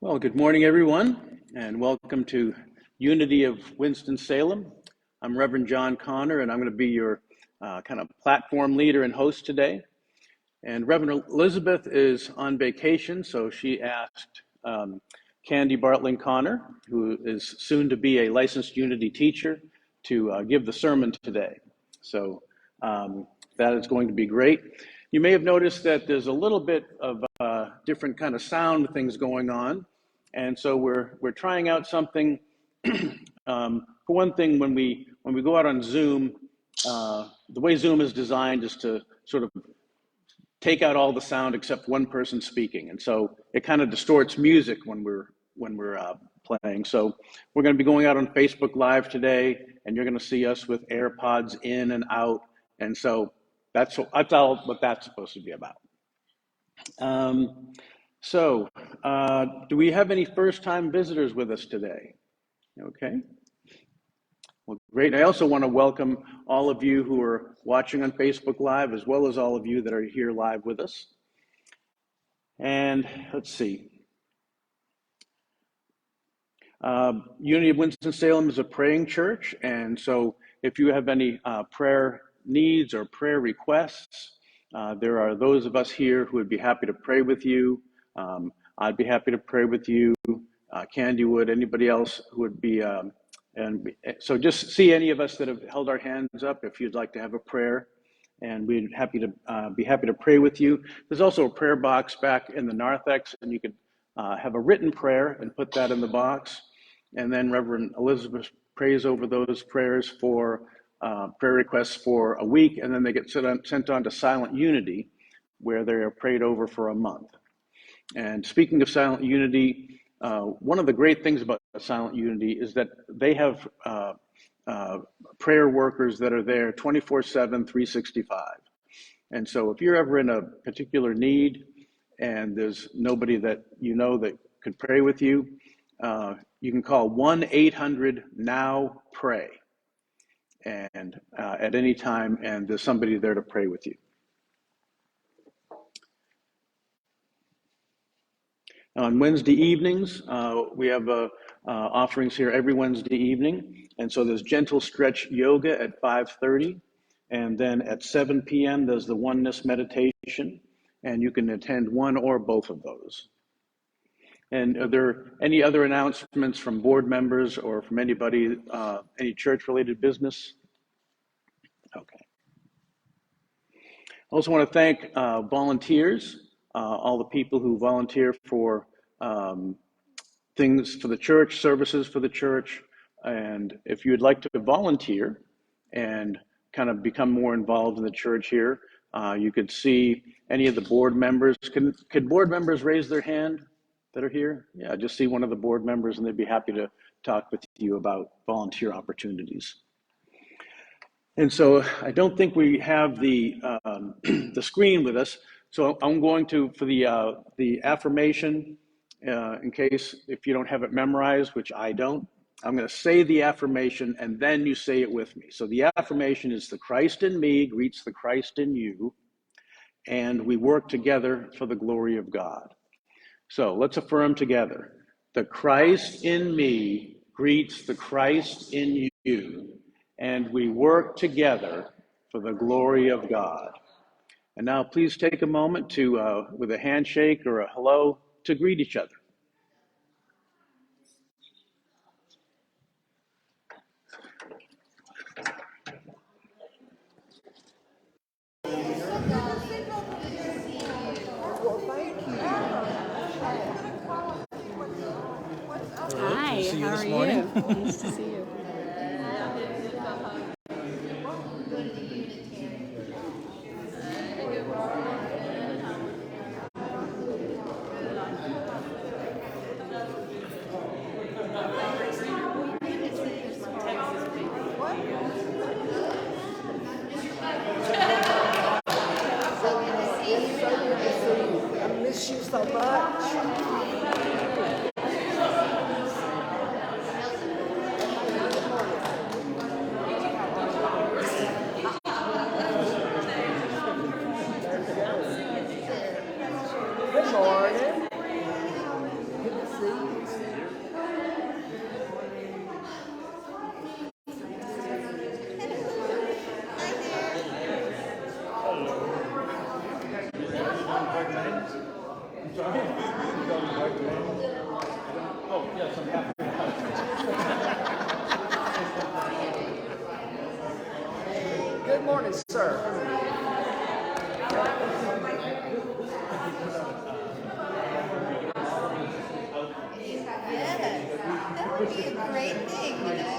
Well, good morning, everyone, and welcome to Unity of Winston Salem. I'm Reverend John Connor, and I'm going to be your kind of platform leader and host today. And Reverend Elizabeth is on vacation, so she asked Kandi Bartling Connor, who is soon to be a licensed Unity teacher, to give the sermon today. So that is going to be great. You may have noticed that there's a little bit of different kind of sound things going on. And so we're trying out something. For one thing, when we go out on Zoom, the way Zoom is designed is to sort of take out all the sound except one person speaking, and so it kind of distorts music when we're playing. So we're going to be going out on Facebook Live today, and you're going to see us with AirPods in and out, and so that's all what that's supposed to be about. Do we have any first-time visitors with us today? Okay. Well, great. I also want to welcome all of you who are watching on Facebook Live, as well as all of you that are here live with us. And let's see. Unity of Winston-Salem is a praying church, and so if you have any prayer needs or prayer requests, there are those of us here who would be happy to pray with you. I'd be happy to pray with you. Kandi would, anybody else who would be, and so just see any of us that have held our hands up if you'd like to have a prayer, and we'd be happy to pray with you. There's also a prayer box back in the narthex, and you could have a written prayer and put that in the box. And then Reverend Elizabeth prays over those prayers for prayer requests for a week, and then they get sent on to Silent Unity, where they are prayed over for a month. And speaking of Silent Unity, one of the great things about Silent Unity is that they have prayer workers that are there 24/7, 365. And so if you're ever in a particular need and there's nobody that you know that could pray with you, you can call 1-800-NOW-PRAY and at any time, and there's somebody there to pray with you. On Wednesday evenings, we have offerings here every Wednesday evening. And so there's gentle stretch yoga at 5:30. And then at 7 p.m., there's the oneness meditation. And you can attend one or both of those. And are there any other announcements from board members or from anybody, any church-related business? Okay. I also want to thank volunteers. All the people who volunteer for things for the church, services for the church. And if you'd like to volunteer and kind of become more involved in the church here, you could see any of the board members. Could board members raise their hand that are here? Yeah, just see one of the board members and they'd be happy to talk with you about volunteer opportunities. And so I don't think we have the the screen with us. So I'm going to, for the affirmation, in case if you don't have it memorized, which I don't, I'm going to say the affirmation and then you say it with me. So the affirmation is the Christ in me greets the Christ in you, and we work together for the glory of God. So let's affirm together. The Christ in me greets the Christ in you, and we work together for the glory of God. And now please take a moment to, with a handshake or a hello, to greet each other. Hi, how are you? Nice to see you. I miss you so much. Good morning. Good to see you. morning, sir. That would be a great thing, you know.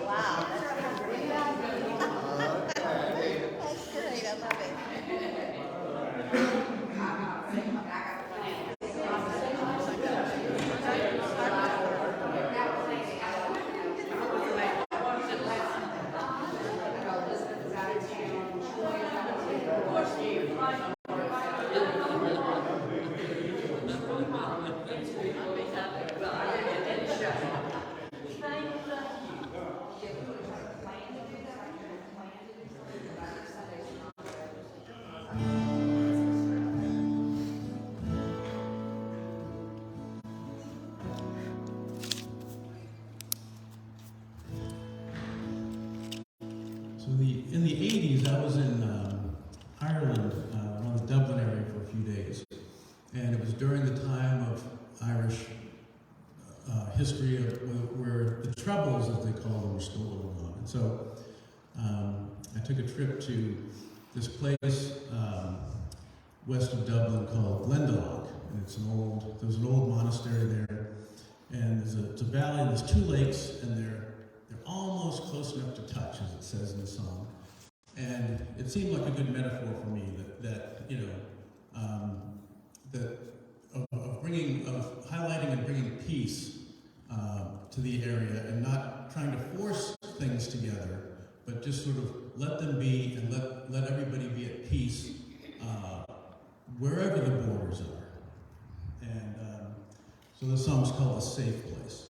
Wow. That's great. I love it. In the 80s, I was in Ireland, around the Dublin area for a few days. And it was during the time of Irish history where the Troubles, as they call them, were still going on. And so I took a trip to this place west of Dublin called Glendalough. And there's an old monastery there. And it's a valley, and there's two lakes, and they're almost close enough to touch, as it says in the song. And it seemed like a good metaphor for me that of highlighting and bringing peace to the area, and not trying to force things together, but just sort of let them be, and let everybody be at peace wherever the borders are. And so the song's called "A Safe Place."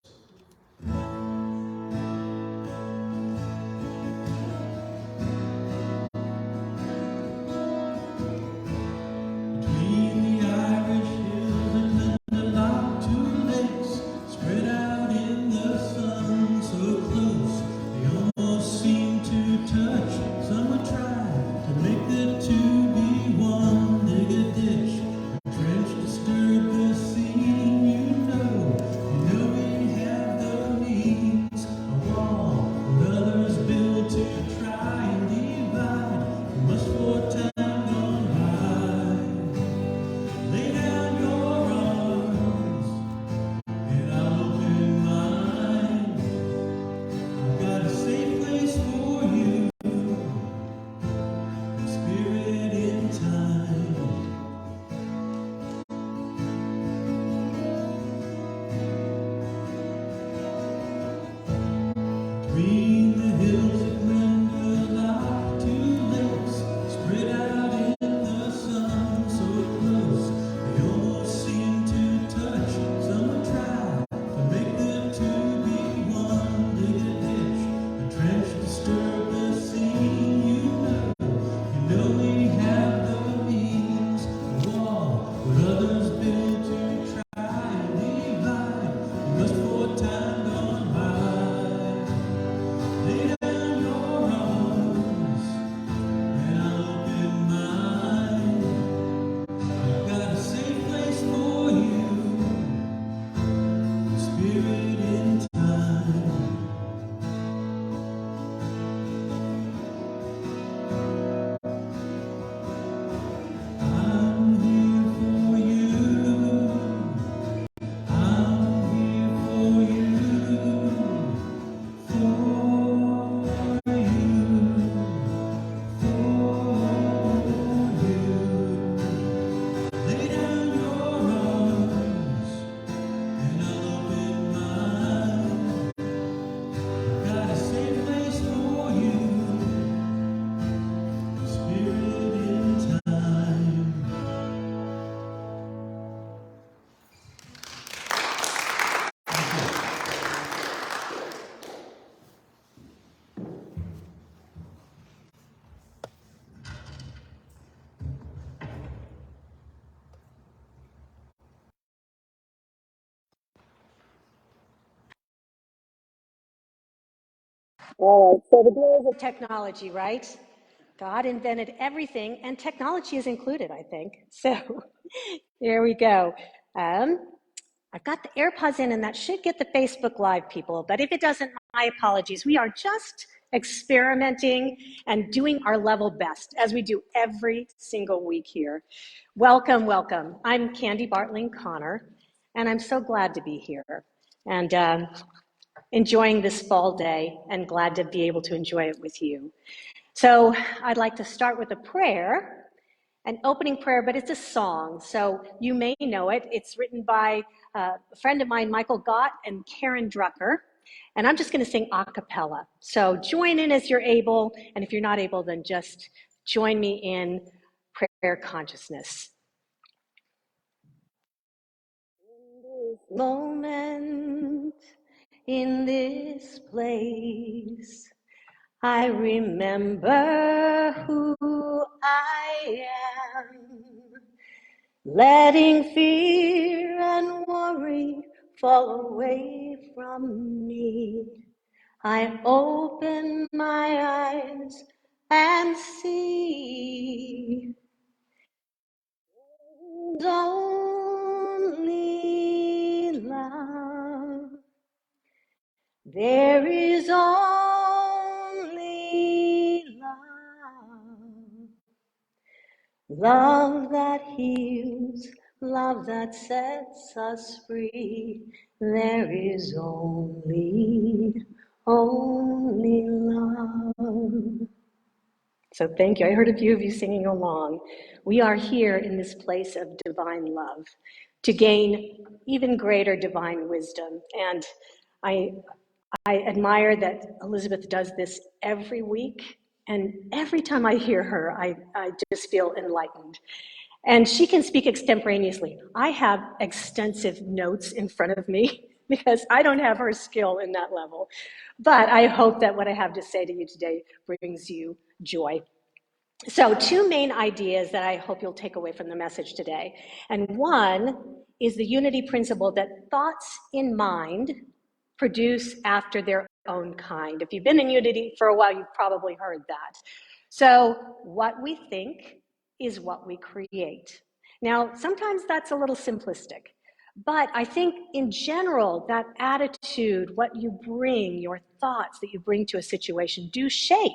All right, so the glories of technology, right? God invented everything, and technology is included, I think. So there we go. I've got the AirPods in, and that should get the Facebook Live people. But if it doesn't, my apologies. We are just experimenting and doing our level best, as we do every single week here. Welcome, welcome. I'm Kandi Bartling Connor, and I'm so glad to be here and enjoying this fall day, and glad to be able to enjoy it with you. So I'd like to start with a prayer, an opening prayer, but it's a song, so you may know it. It's written by a friend of mine, Michael Gott and Karen Drucker, and I'm just going to sing a cappella. So join in as you're able, and if you're not able, then just join me in prayer consciousness. In this moment, in this place, I remember who I am, letting fear and worry fall away from me. I open my eyes and see only love. There is only love. Love that heals, love that sets us free. There is only love. So thank you. I heard a few of you singing along. We are here in this place of divine love to gain even greater divine wisdom. And I admire that Elizabeth does this every week. And every time I hear her, I just feel enlightened. And she can speak extemporaneously. I have extensive notes in front of me because I don't have her skill in that level. But I hope that what I have to say to you today brings you joy. So 2 main ideas that I hope you'll take away from the message today. And one is the unity principle that thoughts in mind produce after their own kind. If you've been in unity for a while, you've probably heard that. So what we think is what we create. Now, sometimes that's a little simplistic, but I think in general, that attitude, what you bring, your thoughts that you bring to a situation do shape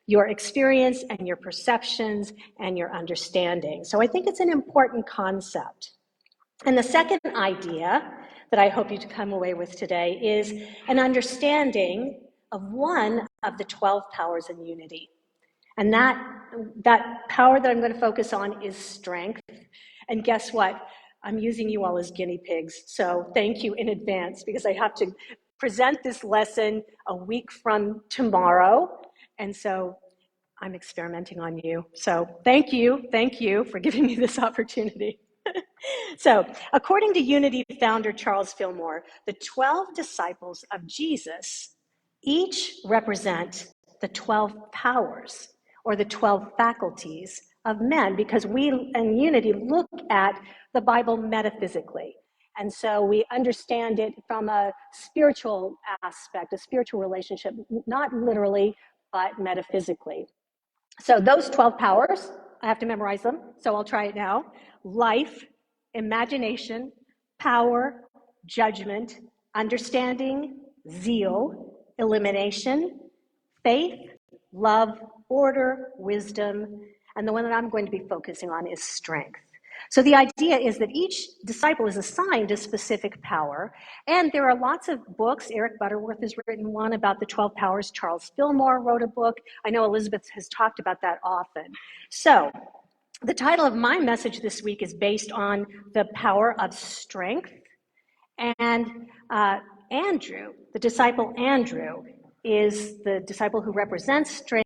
your experience and your perceptions and your understanding. So I think it's an important concept. And the second idea that I hope you to come away with today is an understanding of one of the 12 powers in unity. And that power that I'm going to focus on is strength. And guess what? I'm using you all as guinea pigs. So thank you in advance, because I have to present this lesson a week from tomorrow. And so I'm experimenting on you. So thank you for giving me this opportunity. So according to Unity founder Charles Fillmore, the 12 disciples of Jesus each represent the 12 powers or the 12 faculties of men, because we in Unity look at the Bible metaphysically. And so we understand it from a spiritual aspect, a spiritual relationship, not literally, but metaphysically. So those 12 powers, I have to memorize them, so I'll try it now. Life, imagination, power, judgment, understanding, zeal, elimination, faith, love, order, wisdom, and the one that I'm going to be focusing on is strength. So the idea is that each disciple is assigned a specific power, and there are lots of books. Eric Butterworth has written one about the 12 powers. Charles Fillmore wrote a book. I know Elizabeth has talked about that often. So the title of my message this week is based on the power of strength. And Andrew, the disciple Andrew, is the disciple who represents strength.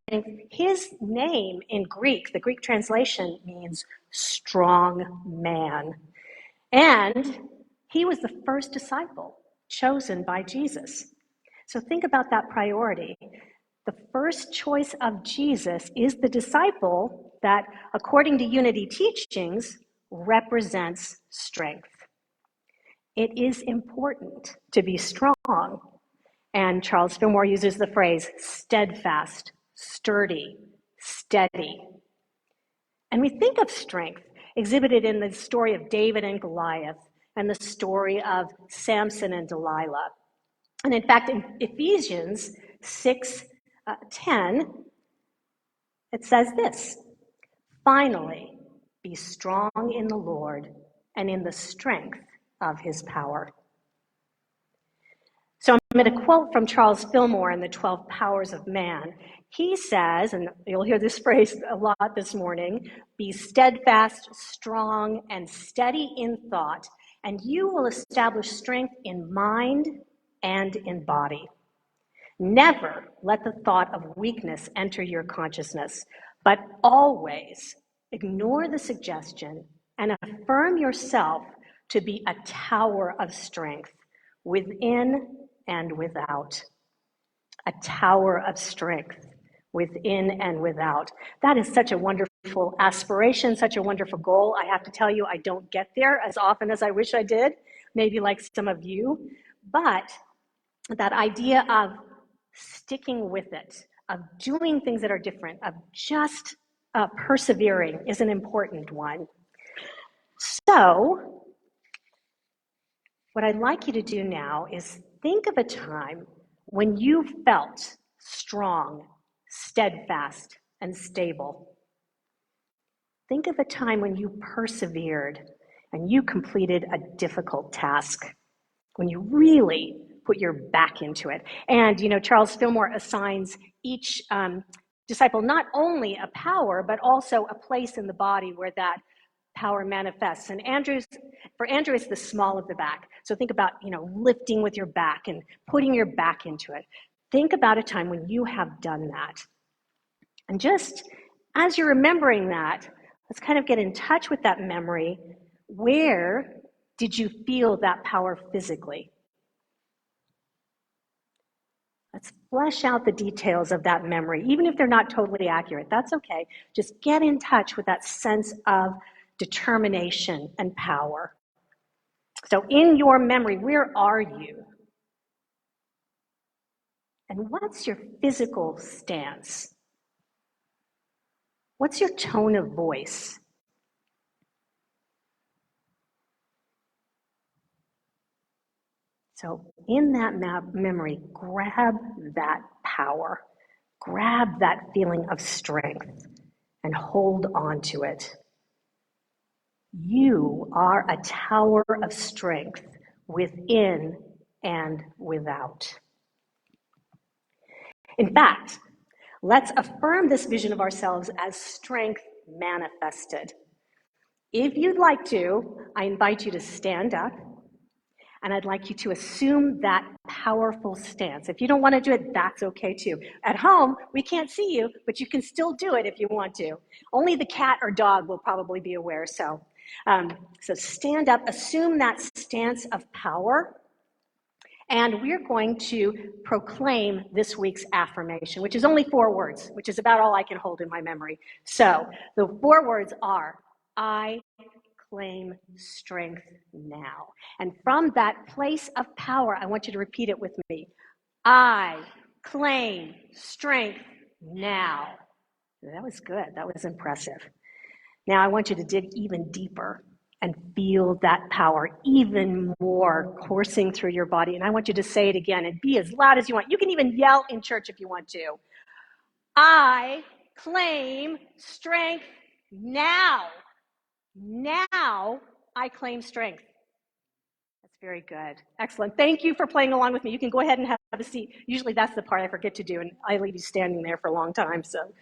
His name in Greek, the Greek translation means strong man. And he was the first disciple chosen by Jesus. So think about that priority. The first choice of Jesus is the disciple that, according to Unity teachings, represents strength. It is important to be strong. And Charles Fillmore uses the phrase steadfast, sturdy, steady. And we think of strength exhibited in the story of David and Goliath and the story of Samson and Delilah. And in fact, in Ephesians 6:10, it says this: "Finally, be strong in the Lord and in the strength of his power." So I'm going to quote from Charles Fillmore in The 12 Powers of Man. He says, and you'll hear this phrase a lot this morning, "Be steadfast, strong, and steady in thought, and you will establish strength in mind and in body. Never let the thought of weakness enter your consciousness, but always ignore the suggestion and affirm yourself to be a tower of strength within and without." A tower of strength within and without. That is such a wonderful aspiration, such a wonderful goal. I have to tell you, I don't get there as often as I wish I did, maybe like some of you, but that idea of sticking with it, of doing things that are different, of just persevering is an important one. So, what I'd like you to do now is think of a time when you felt strong, steadfast, and stable. Think of a time when you persevered and you completed a difficult task, when you really put your back into it. And, Charles Fillmore assigns each disciple not only a power, but also a place in the body where that power manifests. And for Andrew, it's the small of the back. So think about, lifting with your back and putting your back into it. Think about a time when you have done that. And just as you're remembering that, let's kind of get in touch with that memory. Where did you feel that power physically? Let's flesh out the details of that memory, even if they're not totally accurate. That's okay. Just get in touch with that sense of determination and power. So in your memory, where are you? And what's your physical stance? What's your tone of voice? So in that memory, grab that power, grab that feeling of strength, and hold on to it. You are a tower of strength within and without. In fact, let's affirm this vision of ourselves as strength manifested. If you'd like to, I invite you to stand up, and I'd like you to assume that powerful stance. If you don't want to do it, that's okay too. At home, we can't see you, but you can still do it if you want to. Only the cat or dog will probably be aware, so stand up, assume that stance of power, and we're going to proclaim this week's affirmation, which is only 4 words, which is about all I can hold in my memory. So the 4 words are, I claim strength now. And from that place of power, I want you to repeat it with me. I claim strength now. That was good. That was impressive. Now I want you to dig even deeper and feel that power even more coursing through your body. And I want you to say it again and be as loud as you want. You can even yell in church if you want to. I claim strength now. Now I claim strength. That's very good. Excellent. Thank you for playing along with me. You can go ahead and have a seat. Usually that's the part I forget to do, and I leave you standing there for a long time. So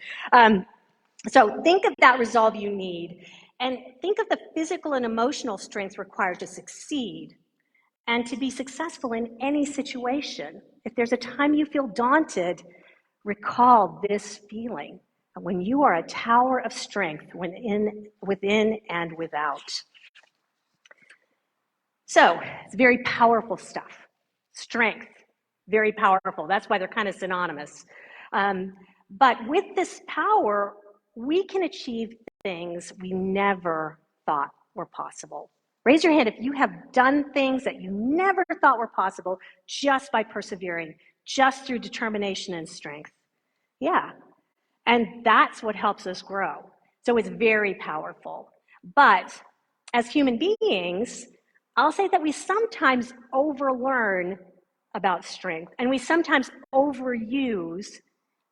think of that resolve you need, and think of the physical and emotional strength required to succeed and to be successful in any situation. If there's a time you feel daunted, recall this feeling when you are a tower of strength within and without. So it's very powerful stuff. Strength, very powerful. That's why they're kind of synonymous. But with this power, we can achieve things we never thought were possible. Raise your hand if you have done things that you never thought were possible just by persevering, just through determination and strength. Yeah. And that's what helps us grow. So it's very powerful. But as human beings, I'll say that we sometimes overlearn about strength, and we sometimes overuse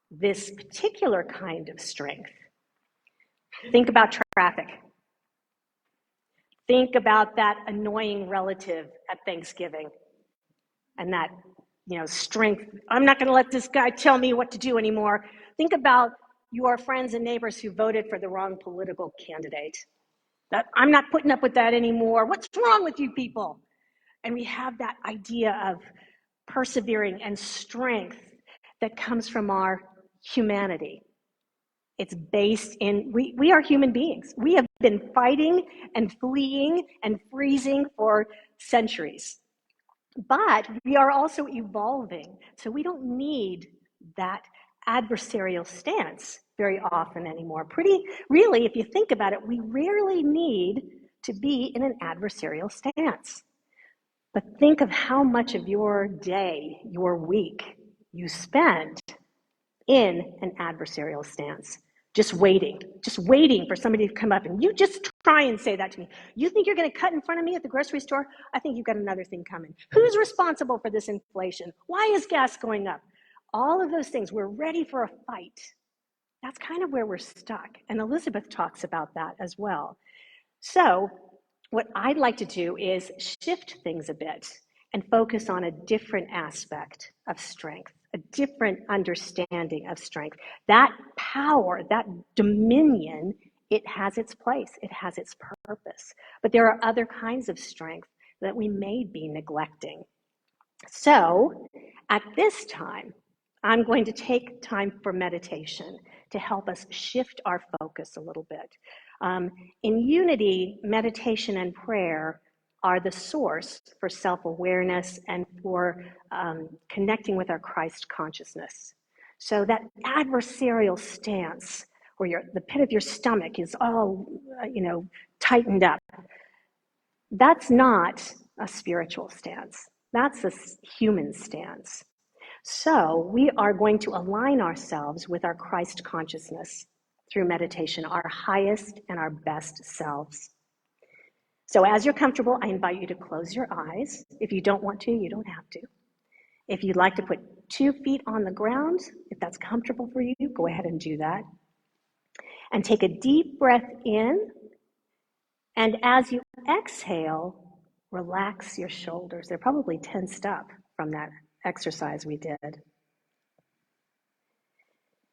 this particular kind of strength. Think about traffic. Think about that annoying relative at Thanksgiving and that, strength. I'm not going to let this guy tell me what to do anymore. Think about your friends and neighbors who voted for the wrong political candidate. That I'm not putting up with that anymore. What's wrong with you people? And we have that idea of persevering and strength that comes from our humanity. It's based in, we are human beings. We have been fighting and fleeing and freezing for centuries. But we are also evolving. So we don't need that adversarial stance very often anymore. Really, if you think about it, we rarely need to be in an adversarial stance. But think of how much of your day, your week, you spend in an adversarial stance. Just waiting for somebody to come up, and you just try and say that to me. You think you're going to cut in front of me at the grocery store? I think you've got another thing coming. Who's responsible for this inflation? Why is gas going up? All of those things, we're ready for a fight. That's kind of where we're stuck. And Elizabeth talks about that as well. So what I'd like to do is shift things a bit and focus on a different aspect of strength, a different understanding of strength. That power, that dominion, it has its place, it has its purpose. But there are other kinds of strength that we may be neglecting. So at this time, I'm going to take time for meditation to help us shift our focus a little bit. In unity, meditation and prayer are the source for self-awareness and for connecting with our Christ consciousness. So that adversarial stance where the pit of your stomach is all, tightened up, that's not a spiritual stance. That's a human stance. So we are going to align ourselves with our Christ consciousness through meditation, our highest and our best selves. So as you're comfortable, I invite you to close your eyes. If you don't want to, you don't have to. If you'd like to put 2 feet on the ground, if that's comfortable for you, go ahead and do that. And take a deep breath in. And as you exhale, relax your shoulders. They're probably tensed up from that exercise we did.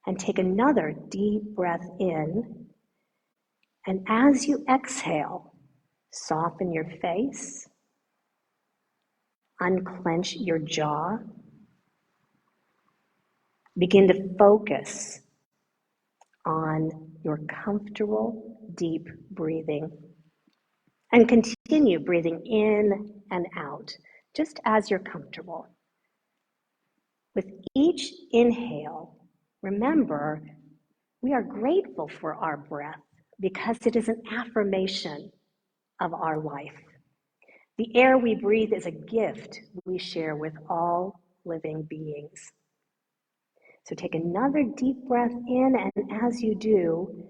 And take another deep breath in. And as you exhale, soften your face, unclench your jaw, begin to focus on your comfortable, deep breathing. And continue breathing in and out, just as you're comfortable. With each inhale, remember, we are grateful for our breath because it is an affirmation of our life. The air we breathe is a gift we share with all living beings. So take another deep breath in, and as you do,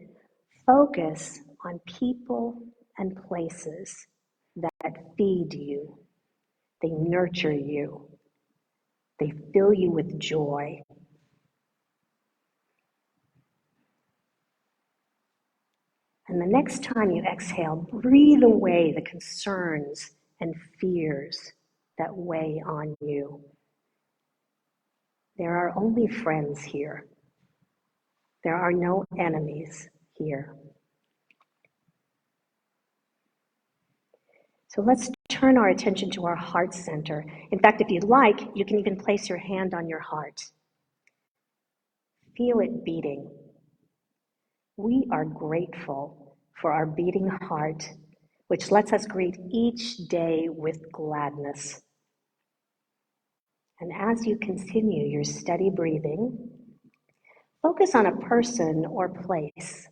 focus on people and places that feed you, they nurture you, they fill you with joy. And the next time you exhale, breathe away the concerns and fears that weigh on you. There are only friends here. There are no enemies here. So let's turn our attention to our heart center. In fact, if you'd like, you can even place your hand on your heart. Feel it beating. We are grateful for our beating heart, which lets us greet each day with gladness. And as you continue your steady breathing, focus on a person or place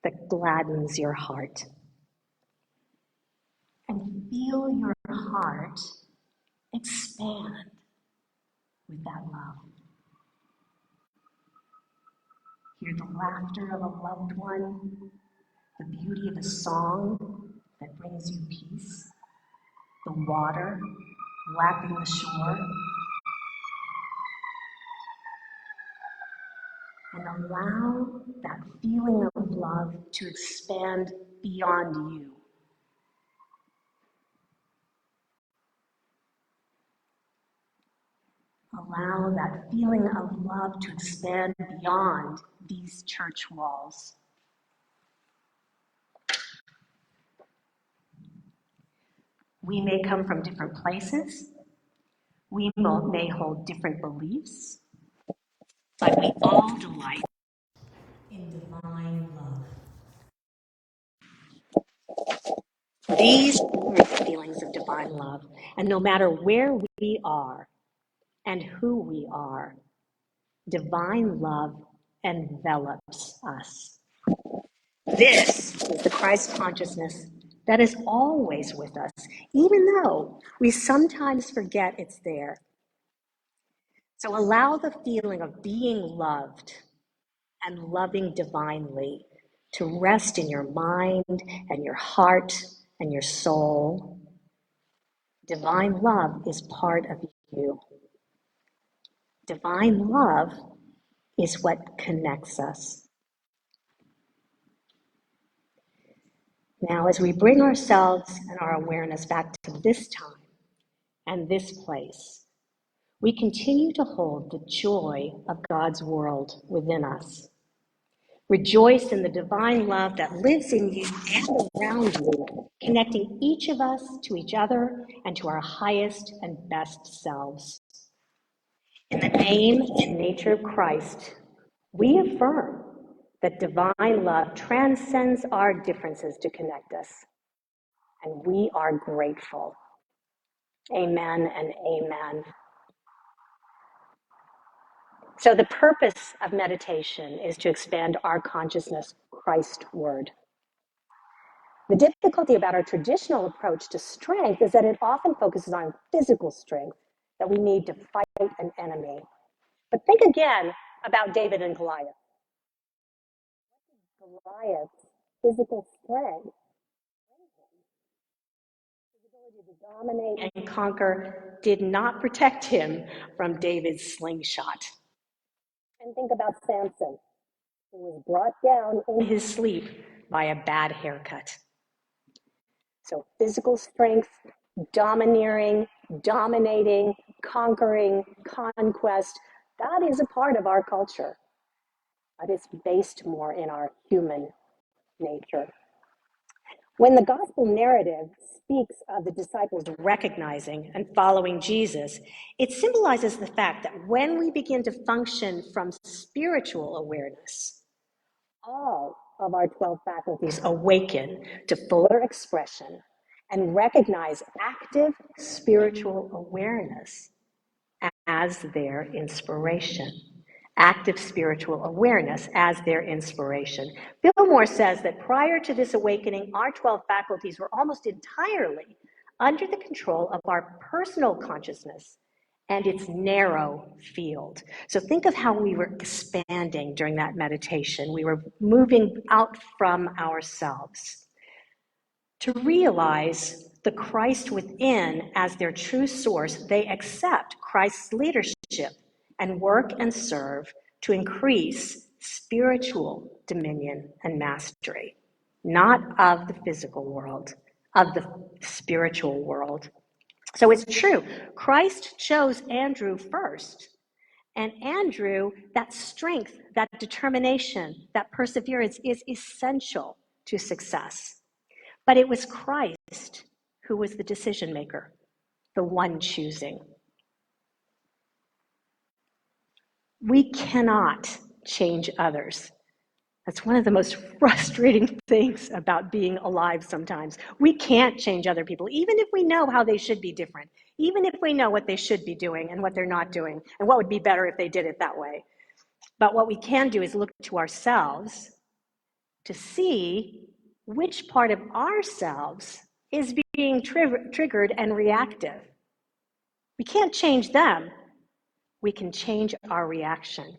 that gladdens your heart. And feel your heart expand with that love. Hear the laughter of a loved one, the beauty of a song that brings you peace, the water lapping the shore, and allow that feeling of love to expand beyond you. Allow that feeling of love to expand beyond these church walls. We may come from different places. We may hold different beliefs, but we all delight in divine love. These are the feelings of divine love, and no matter where we are and who we are, divine love envelops us. This is the Christ consciousness that is always with us, even though we sometimes forget it's there. So allow the feeling of being loved and loving divinely to rest in your mind and your heart and your soul. Divine love is part of you. Divine love is what connects us. Now, as we bring ourselves and our awareness back to this time and this place, we continue to hold the joy of God's world within us. Rejoice in the divine love that lives in you and around you, connecting each of us to each other and to our highest and best selves. In the name and nature of Christ, we affirm that divine love transcends our differences to connect us, and we are grateful. Amen and amen. So the purpose of meditation is to expand our consciousness Christward. The difficulty about our traditional approach to strength is that it often focuses on physical strength that we need to fight an enemy. But think again about David and Goliath. Goliath's physical strength, his ability to dominate and conquer, did not protect him from David's slingshot. And think about Samson, who was brought down in his sleep by a bad haircut. So physical strength, domineering, dominating, conquering, conquest, that is a part of our culture, but it's based more in our human nature. When the gospel narrative speaks of the disciples recognizing and following Jesus, it symbolizes the fact that when we begin to function from spiritual awareness, all of our 12 faculties awaken to fuller expression and recognize active spiritual awareness as their inspiration. Active spiritual awareness as their inspiration. Fillmore says that prior to this awakening, our 12 faculties were almost entirely under the control of our personal consciousness and its narrow field. So think of how we were expanding during that meditation. We were moving out from ourselves to realize the Christ within as their true source. They accept Christ's leadership and work and serve to increase spiritual dominion and mastery, not of the physical world, of the spiritual world. So it's true, Christ chose Andrew first. And Andrew, that strength, that determination, that perseverance is essential to success. But it was Christ who was the decision maker, the one choosing. We cannot change others. That's one of the most frustrating things about being alive sometimes. We can't change other people, even if we know how they should be different, even if we know what they should be doing and what they're not doing, and what would be better if they did it that way. But what we can do is look to ourselves to see which part of ourselves is being triggered and reactive. We can't change them. We can change our reaction.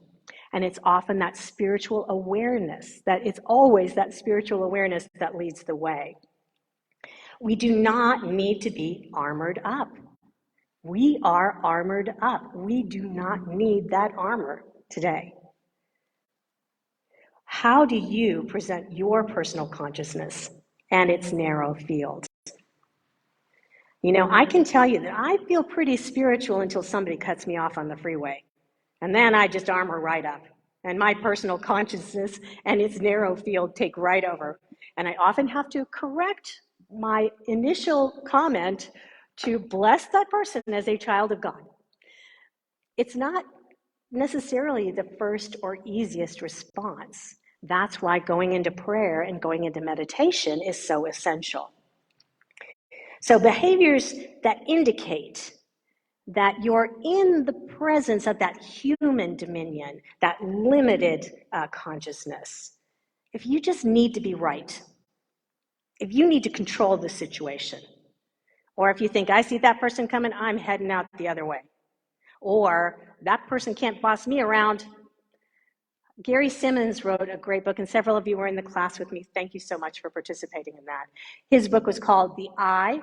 And it's often that spiritual awareness, that it's always that spiritual awareness that leads the way. We do not need to be armored up. We are armored up. We do not need that armor today. How do you present your personal consciousness and its narrow field? You know, I can tell you that I feel pretty spiritual until somebody cuts me off on the freeway. And then I just armor right up. And my personal consciousness and its narrow field take right over. And I often have to correct my initial comment to bless that person as a child of God. It's not necessarily the first or easiest response. That's why going into prayer and going into meditation is so essential. So behaviors that indicate that you're in the presence of that human dominion, that limited consciousness. If you just need to be right, if you need to control the situation, or if you think, I see that person coming, I'm heading out the other way, or that person can't boss me around. Gary Simmons wrote a great book, and several of you were in the class with me. Thank you so much for participating in that. His book was called The I,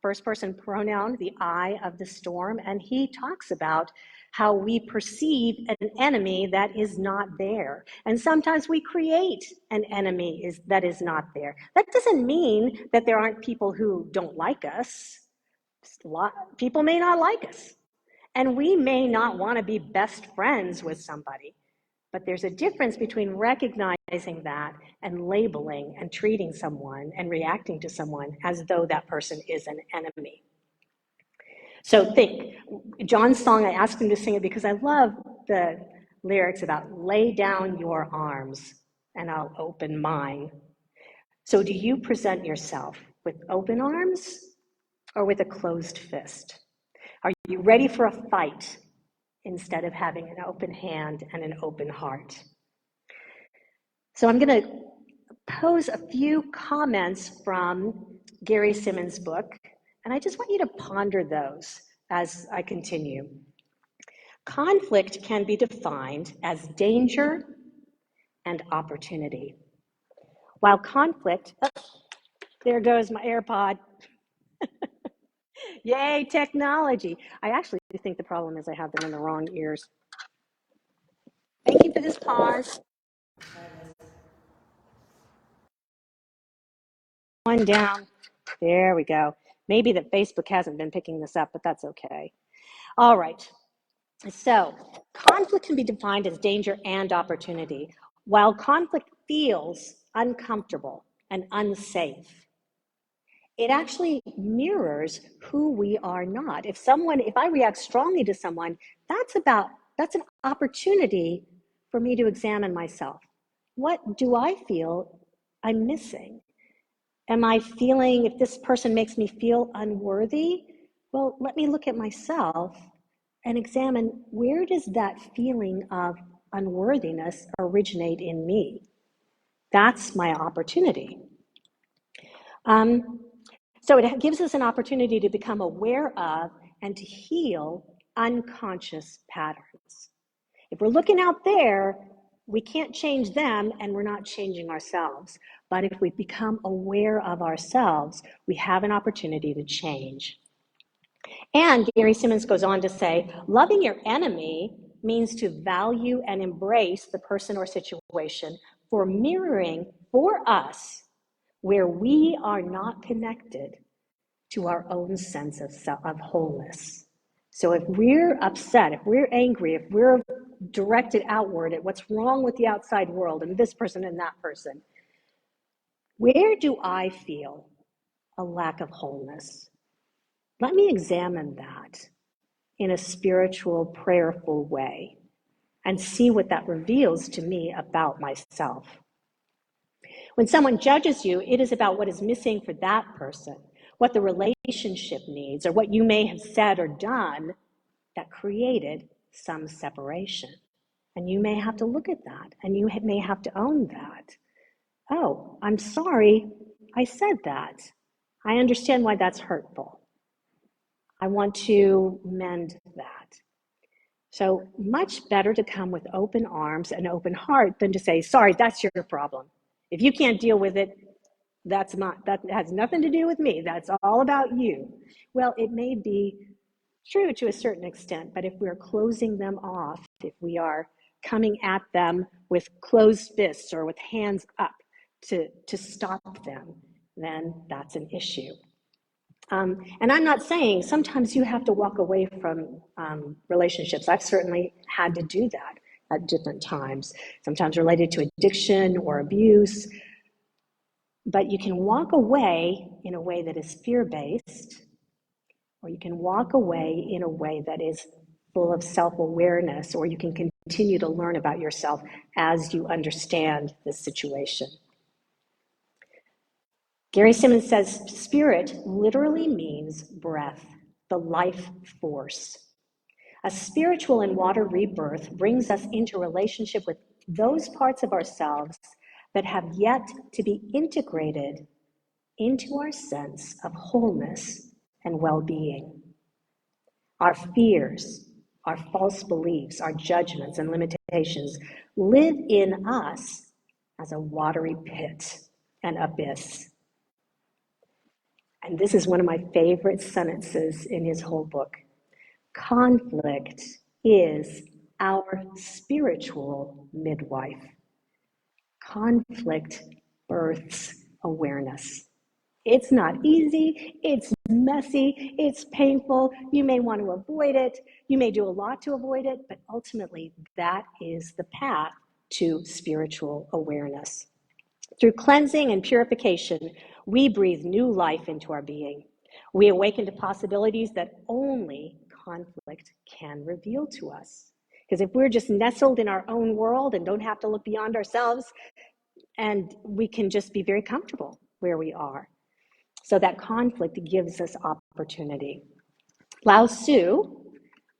first person pronoun, the eye of the storm, and he talks about how we perceive an enemy that is not there. And sometimes we create an enemy that is not there. That doesn't mean that there aren't people who don't like us. People may not like us, and we may not want to be best friends with somebody. But there's a difference between recognizing that and labeling and treating someone and reacting to someone as though that person is an enemy. So think, John's song, I asked him to sing it because I love the lyrics about lay down your arms and I'll open mine. So do you present yourself with open arms or with a closed fist? Are you ready for a fight instead of having an open hand and an open heart? So I'm going to pose a few comments from Gary Simmons' book, and I just want you to ponder those as I continue. Conflict can be defined as danger and opportunity. While conflict, there goes my AirPod. Yay, technology. I actually think the problem is I have them in the wrong ears. Thank you for this pause. One down. There we go. Maybe that Facebook hasn't been picking this up, but that's okay. All right. So conflict can be defined as danger and opportunity. While conflict feels uncomfortable and unsafe, it actually mirrors who we are not. If I react strongly to someone, that's an opportunity for me to examine myself. What do I feel I'm missing? Am I feeling, if this person makes me feel unworthy? Well, let me look at myself and examine, where does that feeling of unworthiness originate in me? That's my opportunity. So it gives us an opportunity to become aware of and to heal unconscious patterns. If we're looking out there, we can't change them and we're not changing ourselves. But if we become aware of ourselves, we have an opportunity to change. And Gary Simmons goes on to say, loving your enemy means to value and embrace the person or situation for mirroring for us where we are not connected to our own sense of wholeness. So if we're upset, if we're angry, if we're directed outward at what's wrong with the outside world and this person and that person, where do I feel a lack of wholeness? Let me examine that in a spiritual, prayerful way and see what that reveals to me about myself. When someone judges you, it is about what is missing for that person, what the relationship needs, or what you may have said or done that created some separation. And you may have to look at that, and you may have to own that. Oh, I'm sorry I said that. I understand why that's hurtful. I want to mend that. So much better to come with open arms and open heart than to say, sorry, that's your problem. If you can't deal with it, that has nothing to do with me. That's all about you. Well, it may be true to a certain extent, but if we're closing them off, if we are coming at them with closed fists or with hands up to stop them, then that's an issue. And I'm not saying sometimes you have to walk away from relationships. I've certainly had to do that at different times, sometimes related to addiction or abuse. But you can walk away in a way that is fear-based, or you can walk away in a way that is full of self-awareness, or you can continue to learn about yourself as you understand the situation. Gary Simmons says, spirit literally means breath, the life force. A spiritual and water rebirth brings us into relationship with those parts of ourselves that have yet to be integrated into our sense of wholeness and well-being. Our fears, our false beliefs, our judgments and limitations live in us as a watery pit, an abyss. And this is one of my favorite sentences in his whole book. Conflict is our spiritual midwife. Conflict births awareness. It's not easy, it's messy, it's painful. You may want to avoid it. You may do a lot to avoid it, but ultimately that is the path to spiritual awareness. Through cleansing and purification, we breathe new life into our being. We awaken to possibilities that only conflict can reveal to us. Because if we're just nestled in our own world and don't have to look beyond ourselves, and we can just be very comfortable where we are. So that conflict gives us opportunity. Lao Tzu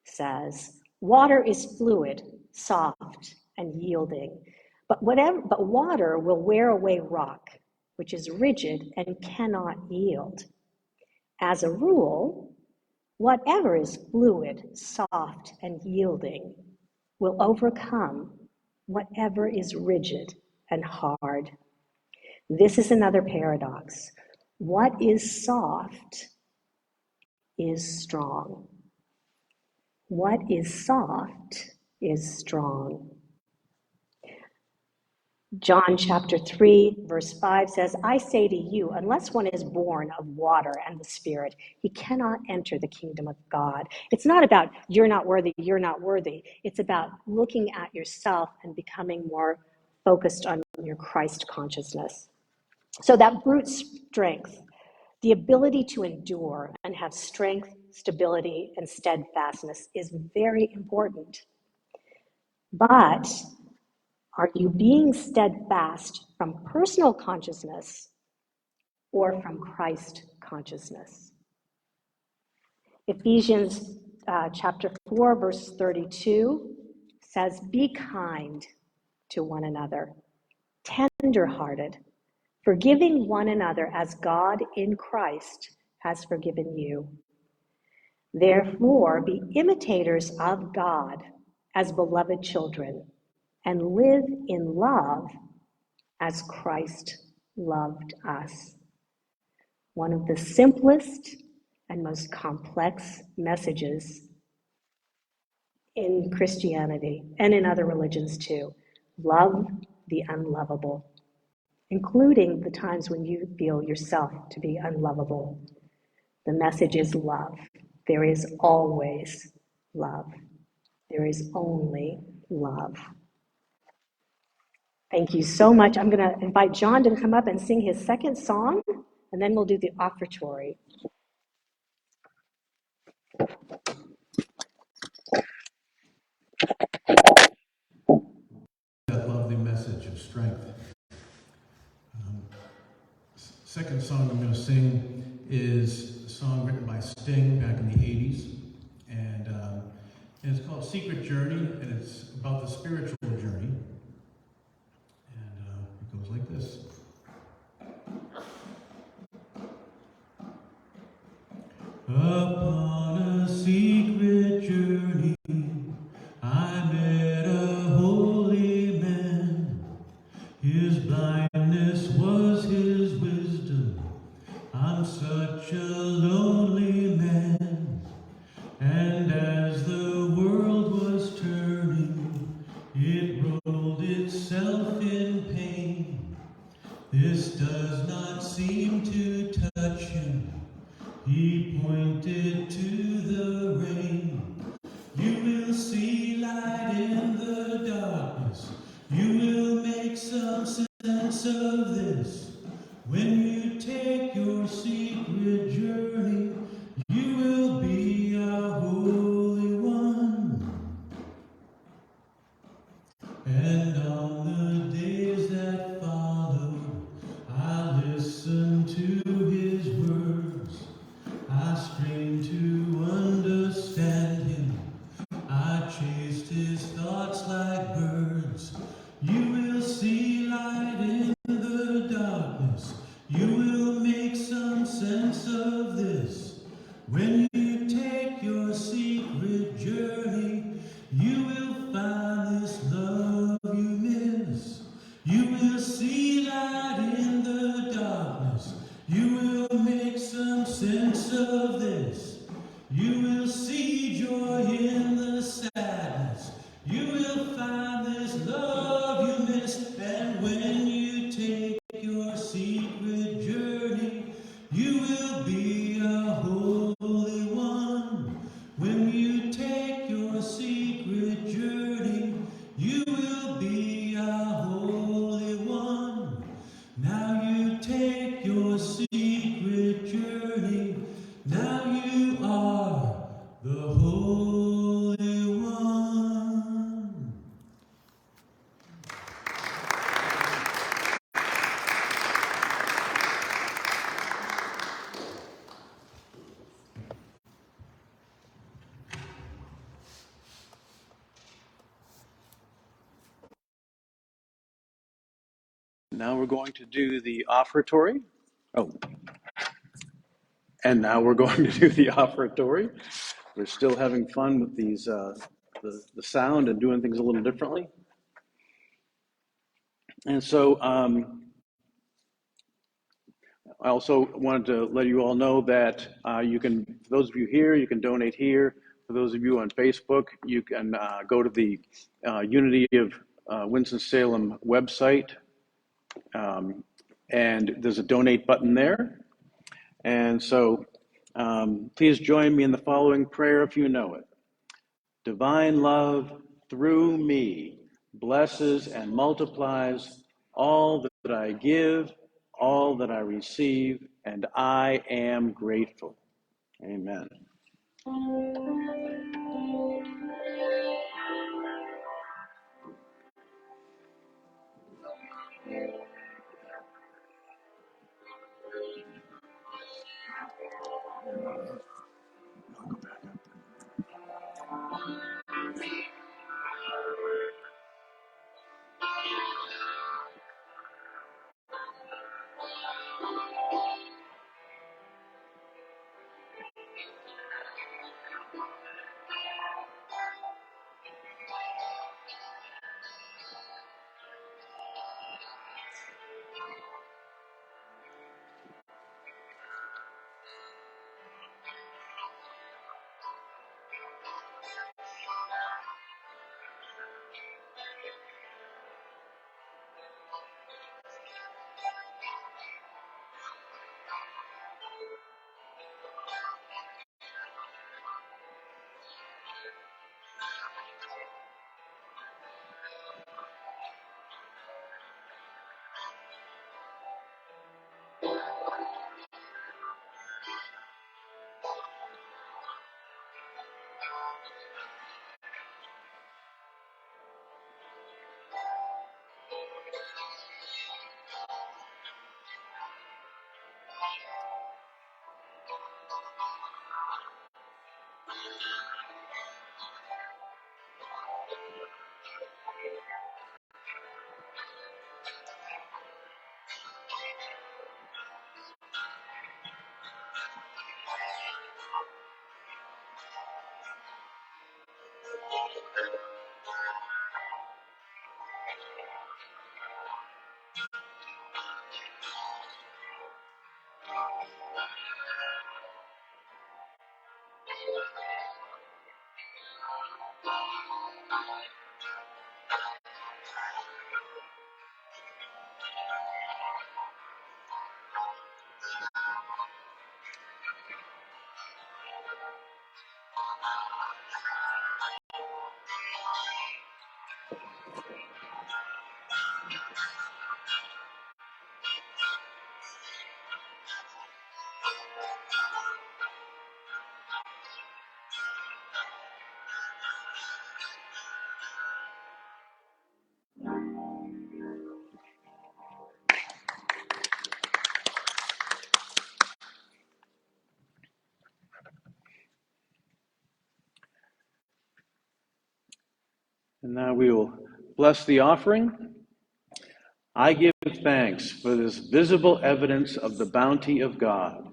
says, water is fluid, soft, and yielding. But water will wear away rock, which is rigid and cannot yield. As a rule, whatever is fluid, soft, and yielding will overcome whatever is rigid and hard. This is another paradox. What is soft is strong. What is soft is strong. John chapter 3, verse 5 says, I say to you, unless one is born of water and the Spirit, he cannot enter the kingdom of God. It's not about you're not worthy, you're not worthy. It's about looking at yourself and becoming more focused on your Christ consciousness. So that brute strength, the ability to endure and have strength, stability, and steadfastness is very important. But are you being steadfast from personal consciousness or from Christ consciousness? Ephesians chapter 4, verse 32 says, be kind to one another, tender-hearted, forgiving one another as God in Christ has forgiven you. Therefore, be imitators of God as beloved children, and live in love as Christ loved us. One of the simplest and most complex messages in Christianity and in other religions too. Love the unlovable, including the times when you feel yourself to be unlovable. The message is love. There is always love. There is only love. Thank you so much. I'm going to invite John to come up and sing his second song, and then we'll do the offertory. That lovely message of strength. Second song I'm going to sing is a song written by Sting back in the 80s. And it's called Secret Journey, and it's about the spiritual journey. And it goes like this. Upon a secret journey blindness was his wisdom. I'm such a lonely man. And as the world was turning, it rolled itself in pain. This does not seem to touch him. He pointed to the rain. You will see light in the darkness. You will make some sense of this. When you take your secret journey, you will be a holy one. And on the days that followed, I listened to his words. I strained to understand him. I chased his thoughts like birds. You will see light in the darkness. You will make some sense of this. When you take your secret journey, you will find this love you miss. You will see light in the darkness. You will make some sense of this. You will see joy in the sadness. You will find this love you miss. And when you take your secret journey, you will be a holy one. When you take your secret journey, you will be a holy one. Now you take your secret journey. Now you are the Holy One. Now we're going to do the offertory. Oh, and now we're going to do the offertory. We're still having fun with these, the sound and doing things a little differently. And so I also wanted to let you all know that you can, for those of you here, you can donate here. For those of you on Facebook, you can go to the Unity of Winston-Salem website, and there's a donate button there. And so please join me in the following prayer if you know it. Divine love through me blesses and multiplies all that I give, all that I receive, and I am grateful. Amen. And now we will bless the offering. I give thanks for this visible evidence of the bounty of God.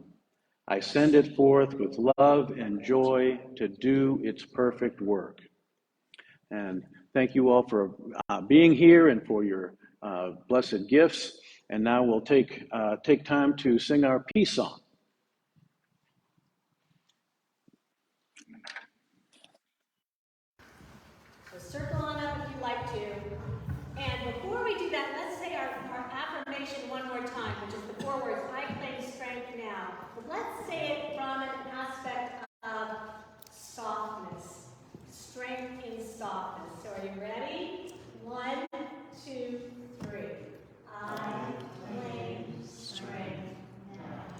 I send it forth with love and joy to do its perfect work. And thank you all for being here and for your blessed gifts. And now we'll take time to sing our peace song. So circle on up if you'd like to. And before we do that, let's say our affirmation one more time, which is the 4 words, I claim strength now. But let's say it from an aspect of softness. Strength in softness. So are you ready? 1, 2, 3. I claim strength now.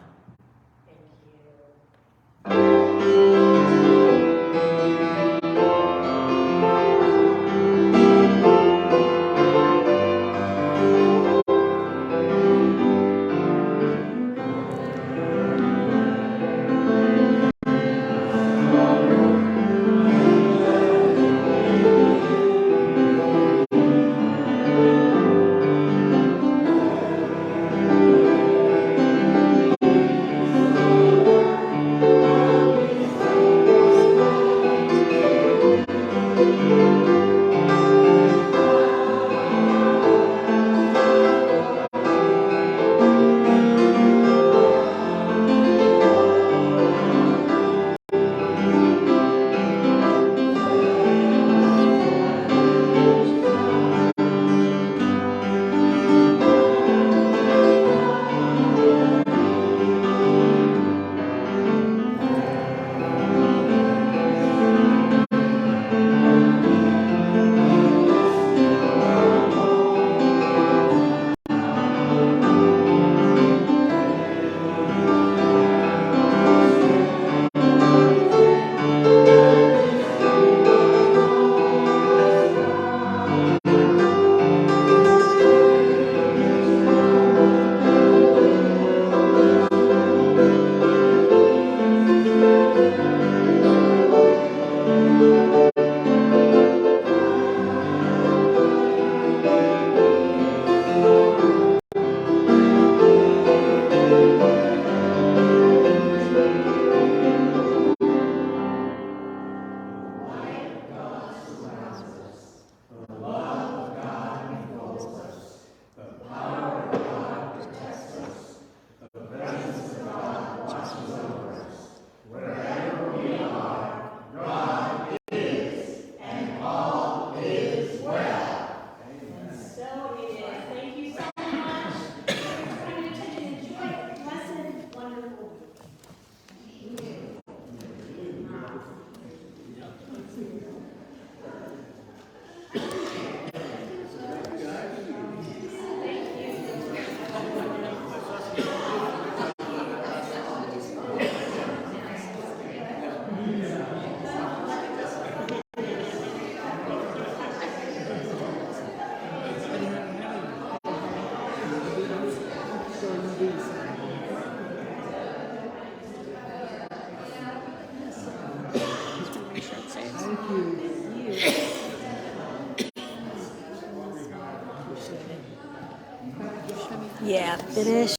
Thank you. Yeah, finish.